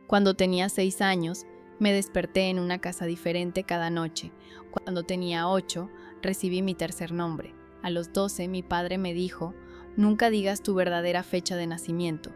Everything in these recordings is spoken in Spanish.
Cuando tenía 6 años, me desperté en una casa diferente cada noche. Cuando tenía 8, recibí mi tercer nombre. A los 12, mi padre me dijo, nunca digas tu verdadera fecha de nacimiento.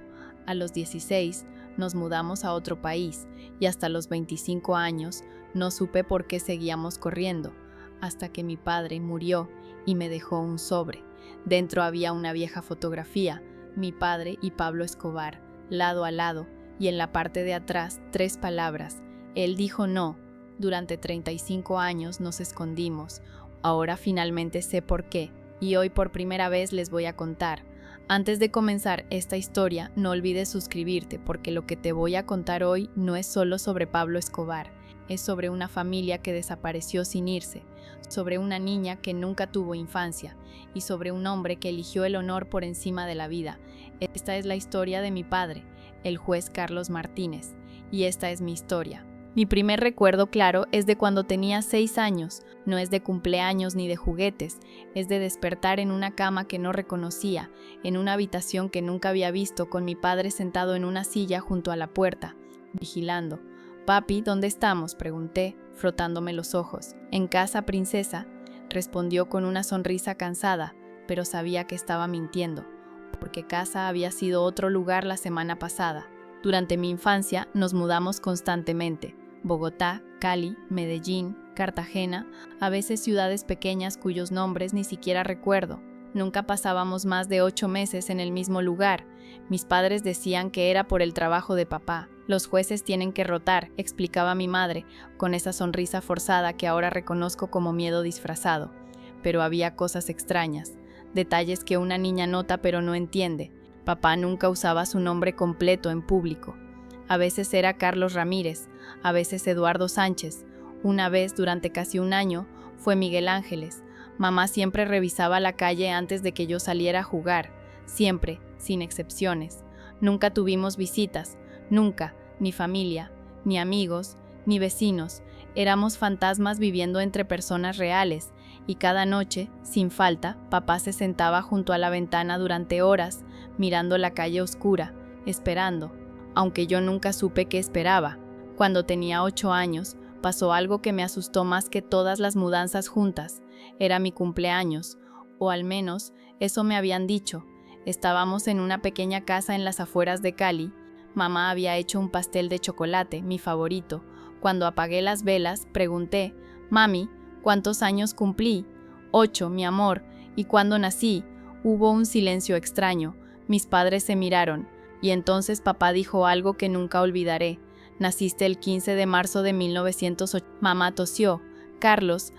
A los 16, nos mudamos a otro país y hasta los 25 años no supe por qué seguíamos corriendo, hasta que mi padre murió y me dejó un sobre. Dentro había una vieja fotografía, mi padre y Pablo Escobar, lado a lado, y en la parte de atrás 3 palabras. Él dijo no. Durante 35 años nos escondimos. Ahora finalmente sé por qué, y hoy por primera vez les voy a contar. Antes de comenzar esta historia, no olvides suscribirte, porque lo que te voy a contar hoy no es solo sobre Pablo Escobar, es sobre una familia que desapareció sin irse, sobre una niña que nunca tuvo infancia, y sobre un hombre que eligió el honor por encima de la vida. Esta es la historia de mi padre, el juez Carlos Martínez, y esta es mi historia. Mi primer recuerdo claro es de cuando tenía 6 años, no es de cumpleaños ni de juguetes, es de despertar en una cama que no reconocía, en una habitación que nunca había visto, con mi padre sentado en una silla junto a la puerta, vigilando. «Papi, ¿dónde estamos?», pregunté, frotándome los ojos. «En casa, princesa», respondió con una sonrisa cansada, pero sabía que estaba mintiendo, porque casa había sido otro lugar la semana pasada. Durante mi infancia nos mudamos constantemente. Bogotá, Cali, Medellín, Cartagena, a veces ciudades pequeñas cuyos nombres ni siquiera recuerdo. Nunca pasábamos más de 8 meses en el mismo lugar. Mis padres decían que era por el trabajo de papá. Los jueces tienen que rotar, explicaba mi madre, con esa sonrisa forzada que ahora reconozco como miedo disfrazado. Pero había cosas extrañas, detalles que una niña nota pero no entiende. Papá nunca usaba su nombre completo en público. A veces era Carlos Ramírez, a veces Eduardo Sánchez. Una vez, durante casi un año, fue Miguel Ángeles. Mamá siempre revisaba la calle antes de que yo saliera a jugar, siempre, sin excepciones. Nunca tuvimos visitas, nunca, ni familia, ni amigos, ni vecinos. Éramos fantasmas viviendo entre personas reales, y cada noche, sin falta, papá se sentaba junto a la ventana durante horas, mirando la calle oscura, esperando, aunque yo nunca supe qué esperaba. Cuando tenía 8 años, pasó algo que me asustó más que todas las mudanzas juntas. Era mi cumpleaños, o al menos eso me habían dicho. Estábamos en una pequeña casa en las afueras de Cali. Mamá había hecho un pastel de chocolate, mi favorito. Cuando apagué las velas, pregunté, «Mami, ¿cuántos años cumplí?» «8, mi amor. ¿Y cuándo nací?» Hubo un silencio extraño. Mis padres se miraron, y entonces papá dijo algo que nunca olvidaré. «Naciste el 15 de marzo de 1908. Mamá tosió. «Carlos,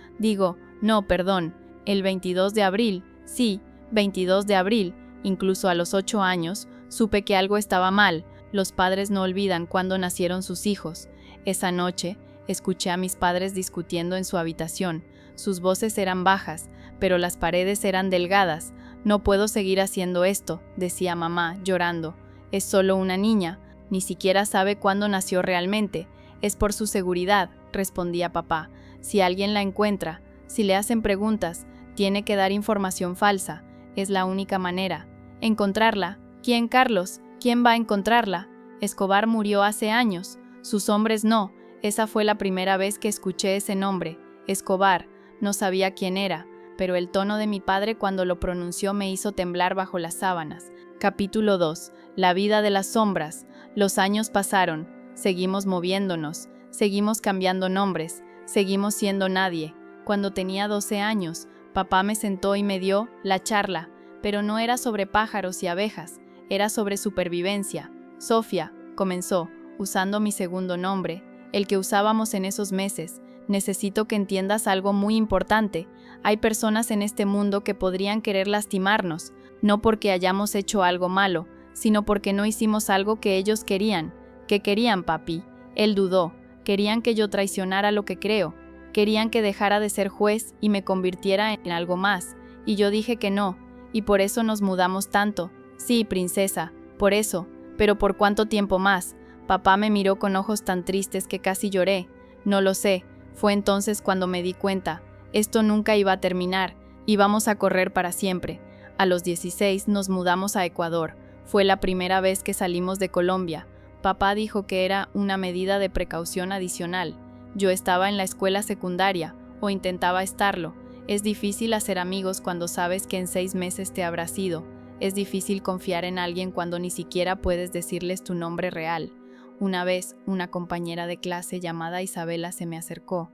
no, perdón, el 22 de abril. Sí, 22 de abril. Incluso a los 8 años, supe que algo estaba mal. Los padres no olvidan cuándo nacieron sus hijos. Esa noche, escuché a mis padres discutiendo en su habitación. Sus voces eran bajas, pero las paredes eran delgadas. «No puedo seguir haciendo esto», decía mamá, llorando. «Es solo una niña, ni siquiera sabe cuándo nació realmente. Es por su seguridad», respondía papá. «Si alguien la encuentra, si le hacen preguntas, tiene que dar información falsa. Es la única manera. ¿Encontrarla? ¿Quién, Carlos? ¿Quién va a encontrarla? Escobar murió hace años. Sus hombres no». Esa fue la primera vez que escuché ese nombre, Escobar. No sabía quién era, pero el tono de mi padre cuando lo pronunció me hizo temblar bajo las sábanas. Capítulo 2. La vida de las sombras. Los años pasaron, seguimos moviéndonos, seguimos cambiando nombres, seguimos siendo nadie. Cuando tenía 12 años, papá me sentó y me dio la charla, pero no era sobre pájaros y abejas, era sobre supervivencia. «Sofía», comenzó, usando mi segundo nombre, el que usábamos en esos meses. «Necesito que entiendas algo muy importante. Hay personas en este mundo que podrían querer lastimarnos, no porque hayamos hecho algo malo, sino porque no hicimos algo que ellos querían». «¿Qué querían, papi?». Él dudó. «Querían que yo traicionara lo que creo. Querían que dejara de ser juez y me convirtiera en algo más. Y yo dije que no, y por eso nos mudamos tanto». «Sí, princesa, por eso. Pero ¿por cuánto tiempo más?». Papá me miró con ojos tan tristes que casi lloré. «No lo sé». Fue entonces cuando me di cuenta. Esto nunca iba a terminar. Íbamos a correr para siempre. A los 16 nos mudamos a Ecuador. Fue la primera vez que salimos de Colombia. Papá dijo que era una medida de precaución adicional. Yo estaba en la escuela secundaria, o intentaba estarlo. Es difícil hacer amigos cuando sabes que en 6 meses te habrás ido. Es difícil confiar en alguien cuando ni siquiera puedes decirles tu nombre real. Una vez, una compañera de clase llamada Isabela se me acercó.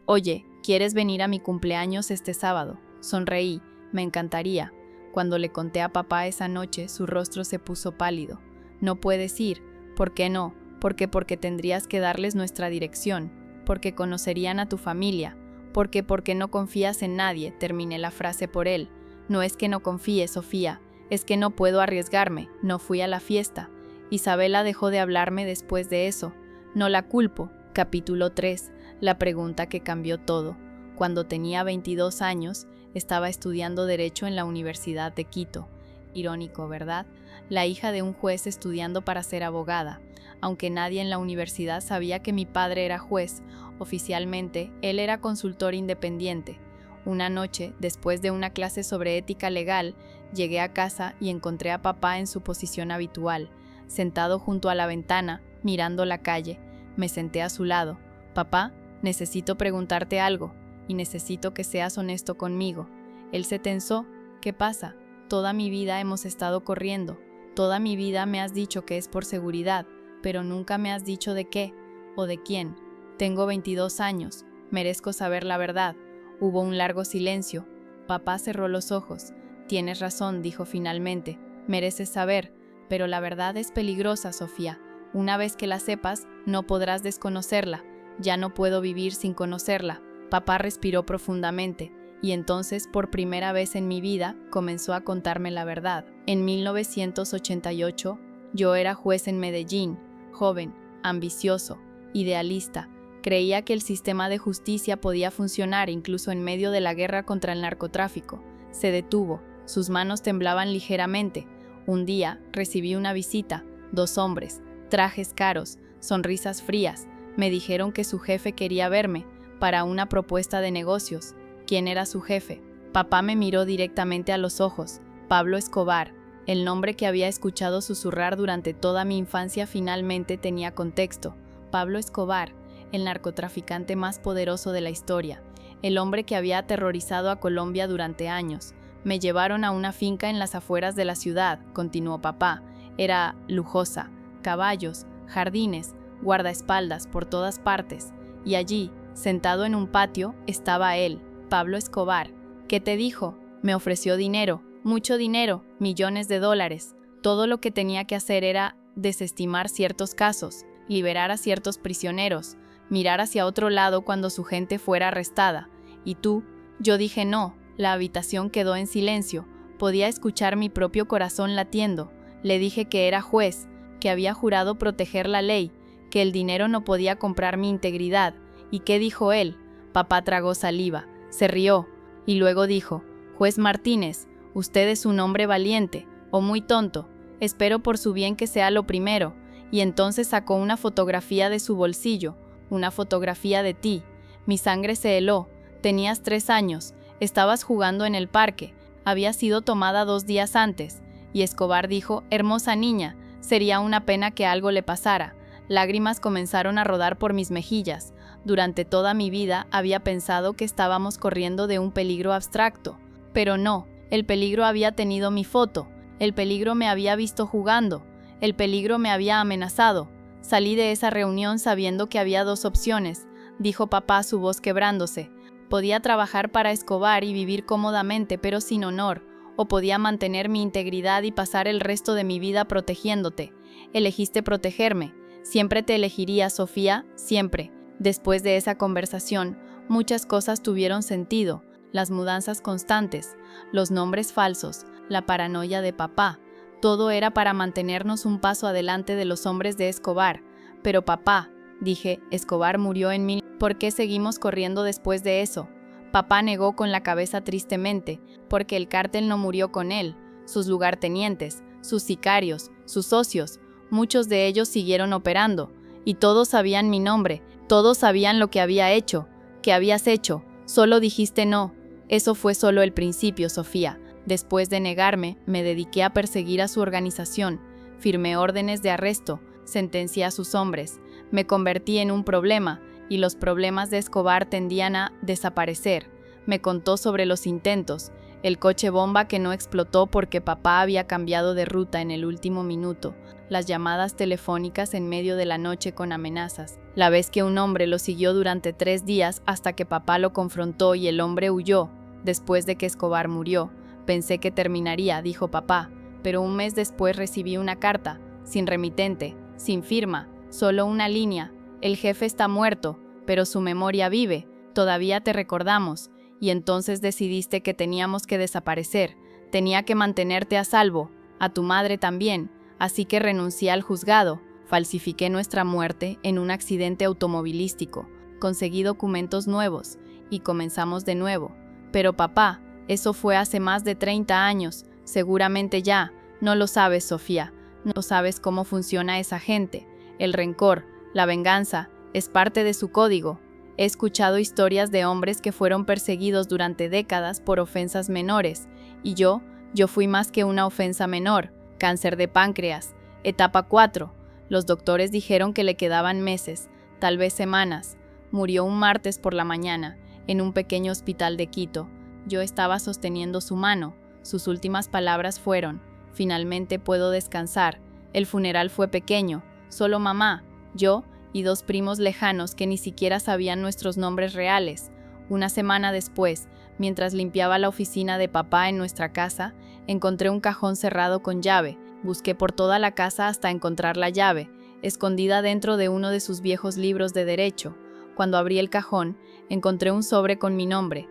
«Oye, ¿quieres venir a mi cumpleaños este sábado?» Sonreí. Me encantaría. Cuando le conté a papá esa noche, su rostro se puso pálido. «No puedes ir». «¿Por qué no?» Porque tendrías que darles nuestra dirección. Porque conocerían a tu familia. Porque no confías en nadie», terminé la frase por él. «No es que no confíe, Sofía. Es que no puedo arriesgarme. No fui a la fiesta». Isabela dejó de hablarme después de eso. No la culpo. Capítulo 3. La pregunta que cambió todo. Cuando tenía 22 años, estaba estudiando Derecho en la Universidad de Quito. Irónico, ¿verdad? La hija de un juez estudiando para ser abogada. Aunque nadie en la universidad sabía que mi padre era juez, oficialmente él era consultor independiente. Una noche, después de una clase sobre ética legal, llegué a casa y encontré a papá en su posición habitual, sentado junto a la ventana, mirando la calle. Me senté a su lado. «Papá, necesito preguntarte algo, y necesito que seas honesto conmigo». Él se tensó. «¿Qué pasa? Toda mi vida hemos estado corriendo. Toda mi vida me has dicho que es por seguridad, pero nunca me has dicho de qué o de quién. Tengo 22 años. Merezco saber la verdad». Hubo un largo silencio. Papá cerró los ojos. «Tienes razón», dijo finalmente. «Mereces saber, pero la verdad es peligrosa, Sofía. Una vez que la sepas, no podrás desconocerla. Ya no puedo vivir sin conocerla». Papá respiró profundamente, y entonces, por primera vez en mi vida, comenzó a contarme la verdad. En 1988, yo era juez en Medellín, joven, ambicioso, idealista. Creía que el sistema de justicia podía funcionar incluso en medio de la guerra contra el narcotráfico. Se detuvo, sus manos temblaban ligeramente. Un día recibí una visita, 2 hombres, trajes caros, sonrisas frías. Me dijeron que su jefe quería verme para una propuesta de negocios. ¿Quién era su jefe? Papá me miró directamente a los ojos. Pablo Escobar, el nombre que había escuchado susurrar durante toda mi infancia, finalmente tenía contexto. Pablo Escobar, el narcotraficante más poderoso de la historia, el hombre que había aterrorizado a Colombia durante años. Me llevaron a una finca en las afueras de la ciudad, continuó papá. Era lujosa, caballos, jardines, guardaespaldas por todas partes, y allí, sentado en un patio, estaba él, Pablo Escobar. ¿Qué te dijo? Me ofreció dinero, mucho dinero, millones de dólares. Todo lo que tenía que hacer era desestimar ciertos casos, liberar a ciertos prisioneros, mirar hacia otro lado cuando su gente fuera arrestada. ¿Y tú? Yo dije no. La habitación quedó en silencio. Podía escuchar mi propio corazón latiendo. Le dije que era juez, que había jurado proteger la ley, que el dinero no podía comprar mi integridad. ¿Y qué dijo él? Papá tragó saliva, se rió, y luego dijo: «Juez Martínez, usted es un hombre valiente, o muy tonto. Espero por su bien que sea lo primero». Y entonces sacó una fotografía de su bolsillo, una fotografía de ti. Mi sangre se heló. Tenías 3 años, estabas jugando en el parque, había sido tomada 2 días antes. Y Escobar dijo: «Hermosa niña, sería una pena que algo le pasara». Lágrimas comenzaron a rodar por mis mejillas. Durante toda mi vida había pensado que estábamos corriendo de un peligro abstracto. Pero no, el peligro había tenido mi foto, el peligro me había visto jugando, el peligro me había amenazado. Salí de esa reunión sabiendo que había 2 opciones, dijo papá, su voz quebrándose. Podía trabajar para Escobar y vivir cómodamente pero sin honor, o podía mantener mi integridad y pasar el resto de mi vida protegiéndote. Elegiste protegerme. Siempre te elegiría, Sofía, siempre. Después de esa conversación, muchas cosas tuvieron sentido. Las mudanzas constantes, los nombres falsos, la paranoia de papá. Todo era para mantenernos un paso adelante de los hombres de Escobar. Pero papá, dije, Escobar murió en 1000. ¿Por qué seguimos corriendo después de eso? Papá negó con la cabeza tristemente, porque el cártel no murió con él. Sus lugartenientes, sus sicarios, sus socios, muchos de ellos siguieron operando. Y todos sabían mi nombre, todos sabían lo que había hecho. ¿Qué habías hecho? Solo dijiste no. Eso fue solo el principio, Sofía. Después de negarme, me dediqué a perseguir a su organización. Firmé órdenes de arresto. sentencié a sus hombres. Me convertí en un problema, y los problemas de Escobar tendían a desaparecer. Me contó sobre los intentos, el coche bomba que no explotó porque papá había cambiado de ruta en el último minuto, las llamadas telefónicas en medio de la noche con amenazas, la vez que un hombre lo siguió durante 3 días hasta que papá lo confrontó y el hombre huyó. Después de que Escobar murió, pensé que terminaría, dijo papá, pero un mes después recibí una carta, sin remitente, sin firma, solo una línea. El jefe está muerto, pero su memoria vive, todavía te recordamos. Y entonces decidiste que teníamos que desaparecer, tenía que mantenerte a salvo, a tu madre también, así que renuncié al juzgado, falsifiqué nuestra muerte en un accidente automovilístico, conseguí documentos nuevos, y comenzamos de nuevo. Pero papá, eso fue hace más de 30 años, seguramente ya, no lo sabes, Sofía, no sabes cómo funciona esa gente, el rencor, la venganza, es parte de su código. He escuchado historias de hombres que fueron perseguidos durante décadas por ofensas menores, y yo fui más que una ofensa menor, cáncer de páncreas, etapa 4. Los doctores dijeron que le quedaban meses, tal vez semanas. Murió un martes por la mañana, en un pequeño hospital de Quito. Yo estaba sosteniendo su mano. Sus últimas palabras fueron: finalmente puedo descansar. El funeral fue pequeño, solo mamá, yo y 2 primos lejanos que ni siquiera sabían nuestros nombres reales. Una semana después, mientras limpiaba la oficina de papá en nuestra casa, encontré un cajón cerrado con llave. Busqué por toda la casa hasta encontrar la llave, escondida dentro de uno de sus viejos libros de derecho. Cuando abrí el cajón, encontré un sobre con mi nombre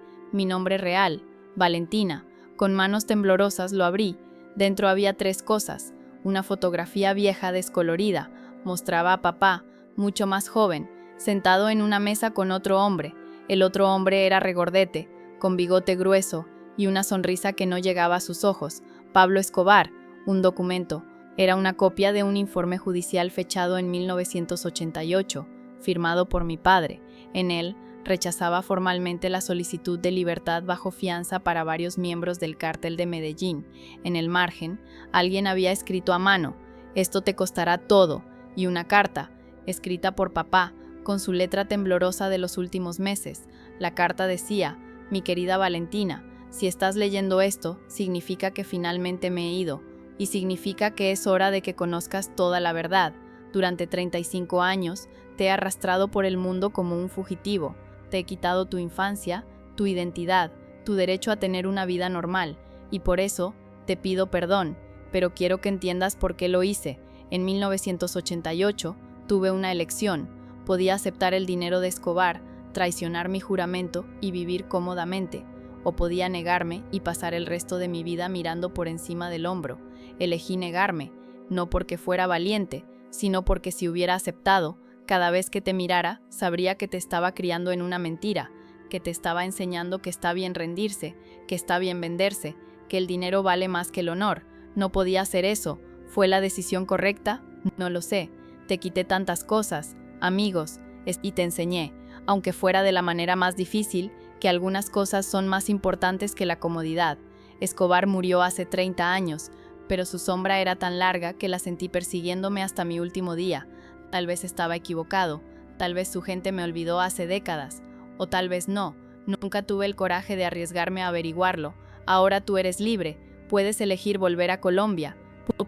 real, Valentina. Con manos temblorosas lo abrí. Dentro había 3 cosas. Una fotografía vieja descolorida. Mostraba a papá, mucho más joven, sentado en una mesa con otro hombre. El otro hombre era regordete, con bigote grueso y una sonrisa que no llegaba a sus ojos. Pablo Escobar. Un documento. Era una copia de un informe judicial fechado en 1988, firmado por mi padre. En él, rechazaba formalmente la solicitud de libertad bajo fianza para varios miembros del cártel de Medellín. En el margen, alguien había escrito a mano: «Esto te costará todo», y una carta, escrita por papá, con su letra temblorosa de los últimos meses. La carta decía: «Mi querida Valentina, si estás leyendo esto, significa que finalmente me he ido, y significa que es hora de que conozcas toda la verdad. Durante 35 años, te he arrastrado por el mundo como un fugitivo. Te he quitado tu infancia, tu identidad, tu derecho a tener una vida normal, y por eso te pido perdón, pero quiero que entiendas por qué lo hice. En 1988, tuve una elección. Podía aceptar el dinero de Escobar, traicionar mi juramento y vivir cómodamente, o podía negarme y pasar el resto de mi vida mirando por encima del hombro. Elegí negarme, no porque fuera valiente, sino porque si hubiera aceptado, cada vez que te mirara, sabría que te estaba criando en una mentira, que te estaba enseñando que está bien rendirse, que está bien venderse, que el dinero vale más que el honor. No podía hacer eso. ¿Fue la decisión correcta? No lo sé. Te quité tantas cosas, amigos, y te enseñé, aunque fuera de la manera más difícil, que algunas cosas son más importantes que la comodidad. Escobar murió hace 30 años, pero su sombra era tan larga que la sentí persiguiéndome hasta mi último día. Tal vez estaba equivocado, tal vez su gente me olvidó hace décadas, o tal vez no. Nunca tuve el coraje de arriesgarme a averiguarlo. Ahora tú eres libre, puedes elegir volver a Colombia,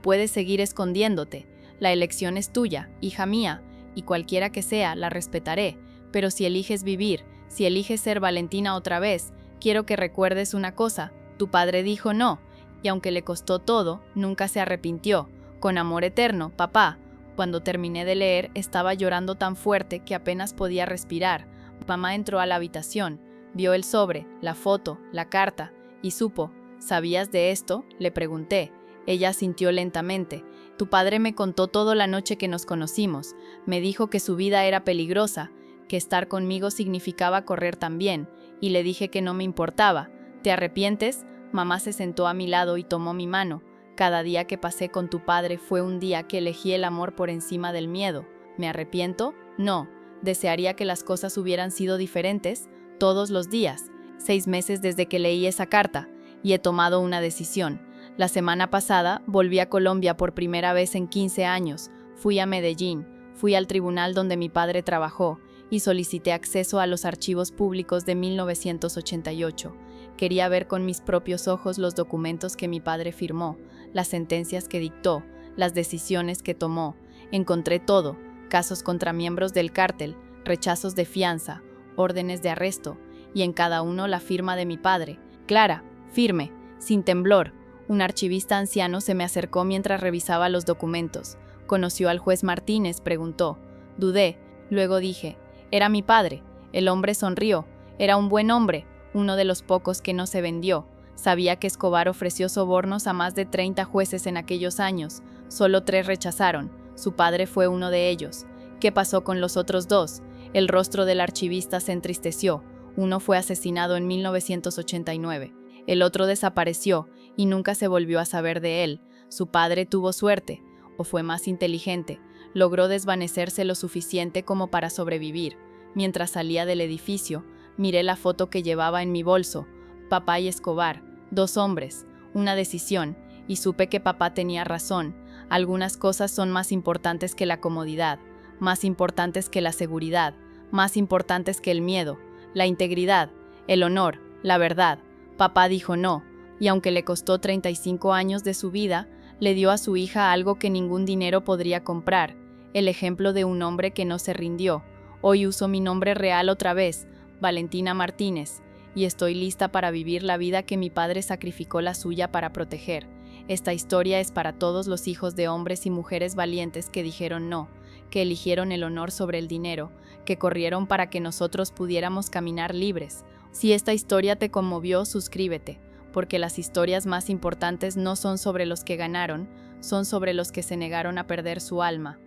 puedes seguir escondiéndote. La elección es tuya, hija mía, y cualquiera que sea, la respetaré. Pero si eliges vivir, si eliges ser Valentina otra vez, quiero que recuerdes una cosa: tu padre dijo no, y aunque le costó todo, nunca se arrepintió. Con amor eterno, papá. Cuando terminé de leer, estaba llorando tan fuerte que apenas podía respirar. Mamá entró a la habitación, vio el sobre, la foto, la carta, y supo. ¿Sabías de esto?, le pregunté. Ella asintió lentamente. Tu padre me contó todo la noche que nos conocimos. Me dijo que su vida era peligrosa, que estar conmigo significaba correr también, y le dije que no me importaba. ¿Te arrepientes? Mamá se sentó a mi lado y tomó mi mano. Cada día que pasé con tu padre fue un día que elegí el amor por encima del miedo. ¿Me arrepiento? No. Desearía que las cosas hubieran sido diferentes todos los días. 6 meses desde que leí esa carta, y he tomado una decisión. La semana pasada volví a Colombia por primera vez en 15 años. Fui a Medellín, fui al tribunal donde mi padre trabajó y solicité acceso a los archivos públicos de 1988. Quería ver con mis propios ojos los documentos que mi padre firmó, las sentencias que dictó, las decisiones que tomó. Encontré todo: casos contra miembros del cártel, rechazos de fianza, órdenes de arresto, y en cada uno la firma de mi padre, clara, firme, sin temblor. Un archivista anciano se me acercó mientras revisaba los documentos. ¿Conoció al juez Martínez?, preguntó. Dudé, luego dije: era mi padre. El hombre sonrió. Era un buen hombre, uno de los pocos que no se vendió. Sabía que Escobar ofreció sobornos a más de 30 jueces en aquellos años. Solo 3 rechazaron. Su padre fue uno de ellos. ¿Qué pasó con los otros 2? El rostro del archivista se entristeció. Uno fue asesinado en 1989. El otro desapareció y nunca se volvió a saber de él. Su padre tuvo suerte, o fue más inteligente. Logró desvanecerse lo suficiente como para sobrevivir. Mientras salía del edificio, miré la foto que llevaba en mi bolso. Papá y Escobar, 2 hombres, una decisión, y supe que papá tenía razón. Algunas cosas son más importantes que la comodidad, más importantes que la seguridad, más importantes que el miedo, la integridad, el honor, la verdad. Papá dijo no, y aunque le costó 35 años de su vida, le dio a su hija algo que ningún dinero podría comprar: el ejemplo de un hombre que no se rindió. Hoy uso mi nombre real otra vez, Valentina Martínez, y estoy lista para vivir la vida que mi padre sacrificó la suya para proteger. Esta historia es para todos los hijos de hombres y mujeres valientes que dijeron no, que eligieron el honor sobre el dinero, que corrieron para que nosotros pudiéramos caminar libres. Si esta historia te conmovió, suscríbete, porque las historias más importantes no son sobre los que ganaron, son sobre los que se negaron a perder su alma.